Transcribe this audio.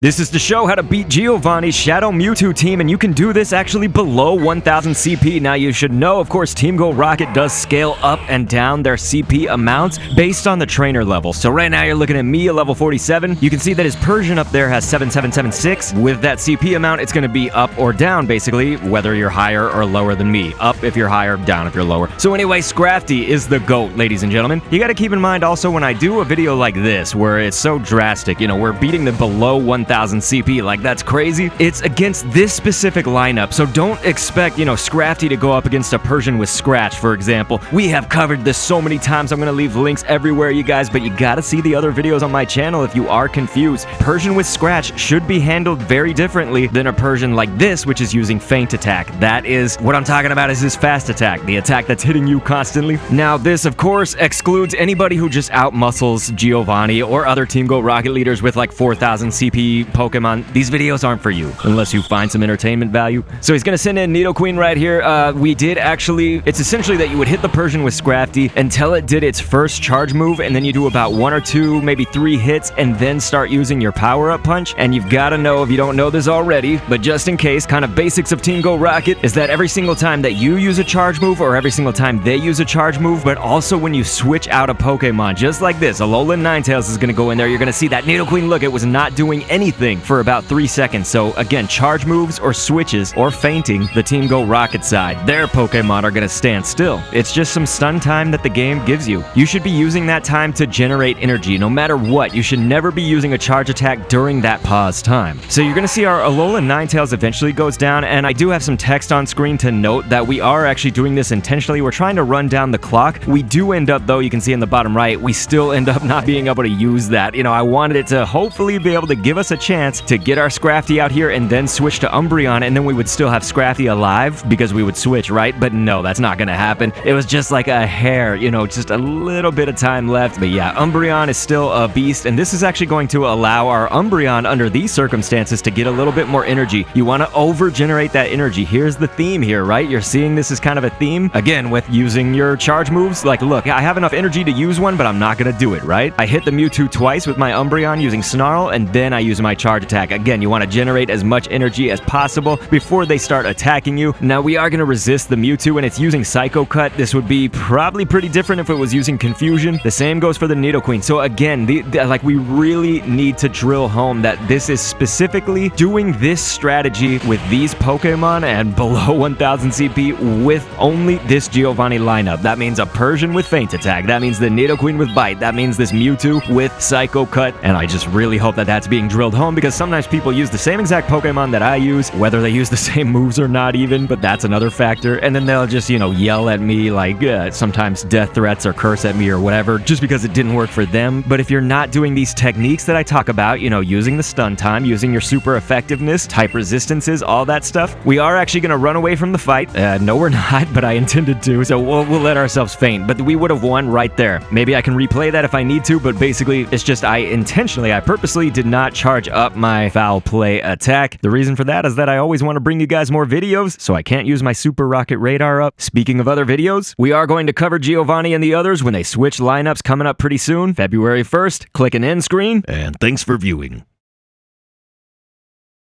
This is to show how to beat Giovanni's Shadow Mewtwo team, and you can do this actually below 1000 CP. Now you should know, of course, Team Go Rocket does scale up and down their CP amounts based on the trainer level. So right now you're looking at me, a level 47. You can see that his Persian up there has 7776. With that CP amount, it's going to be up or down, basically, whether you're higher or lower than me. Up if you're higher, down if you're lower. So anyway, Scrafty is the GOAT, ladies and gentlemen. You got to keep in mind also when I do a video like this, where it's so drastic, we're beating the below 1000 CP, like that's crazy. It's against this specific lineup, so don't expect, Scrafty to go up against a Persian with Scratch, for example. We have covered this so many times. I'm gonna leave links everywhere, you guys, but you gotta see the other videos on my channel if you are confused. Persian with Scratch should be handled very differently than a Persian like this, which is using Feint Attack. That is, what I'm talking about is his fast attack, the attack that's hitting you constantly. Now, this, of course, excludes anybody who just outmuscles Giovanni or other Team Go Rocket leaders with like 4000 CP Pokemon. These videos aren't for you, unless you find some entertainment value. So he's gonna send in Nidoqueen right here. We did actually, it's essentially that you would hit the Persian with Scrafty until it did its first charge move, and then you do about 1 or 2, maybe 3 hits, and then start using your power-up punch. And you've gotta know, if you don't know this already, but just in case, kind of basics of Team Go Rocket, is that every single time that you use a charge move, or every single time they use a charge move, but also when you switch out a Pokemon, just like this, Alolan Ninetales is gonna go in there, you're gonna see that Nidoqueen, look, it was not doing anything for about 3 seconds. So again, charge moves or switches or feinting the Team Go Rocket side, their Pokemon are gonna stand still. It's just some stun time that the game gives you. You should be using that time to generate energy. No matter what, you should never be using a charge attack during that pause time. So you're gonna see our Alolan Ninetales eventually goes down, and I do have some text on screen to note that we are actually doing this intentionally. We're trying to run down the clock. We do end up, though, you can see in the bottom right, we still end up not being able to use that. I wanted it to hopefully be able to give us a chance to get our Scrafty out here and then switch to Umbreon, and then we would still have Scrafty alive because we would switch, right? But no, that's not gonna happen. It was just like a hair, just a little bit of time left. But yeah, Umbreon is still a beast, and this is actually going to allow our Umbreon under these circumstances to get a little bit more energy. You want to over-generate that energy. Here's the theme here, right? You're seeing this as kind of a theme, again, with using your charge moves. Like, look, I have enough energy to use one, but I'm not gonna do it, right? I hit the Mewtwo twice with my Umbreon using Snarl, and then I use my charge attack. Again, you want to generate as much energy as possible before they start attacking you. Now, we are going to resist the Mewtwo, and it's using Psycho Cut. This would be probably pretty different if it was using Confusion. The same goes for the Nidoqueen. So again, we really need to drill home that this is specifically doing this strategy with these Pokemon and below 1000 CP with only this Giovanni lineup. That means a Persian with Feint Attack. That means the Nidoqueen with Bite. That means this Mewtwo with Psycho Cut. And I just really hope that that's being drilled home, because sometimes people use the same exact Pokemon that I use, whether they use the same moves or not even, but that's another factor. And then they'll just, yell at me, like sometimes death threats or curse at me or whatever, just because it didn't work for them. But if you're not doing these techniques that I talk about, using the stun time, using your super effectiveness, type resistances, all that stuff, we are actually going to run away from the fight. No, we're not, but I intended to, so we'll let ourselves faint. But we would have won right there. Maybe I can replay that if I need to, but basically, it's just I purposely did not charge up my foul play attack. The reason for that is that I always want to bring you guys more videos, so I can't use my Super Rocket Radar up. Speaking of other videos, we are going to cover Giovanni and the others when they switch lineups coming up pretty soon, February 1st. Click an end screen, and thanks for viewing.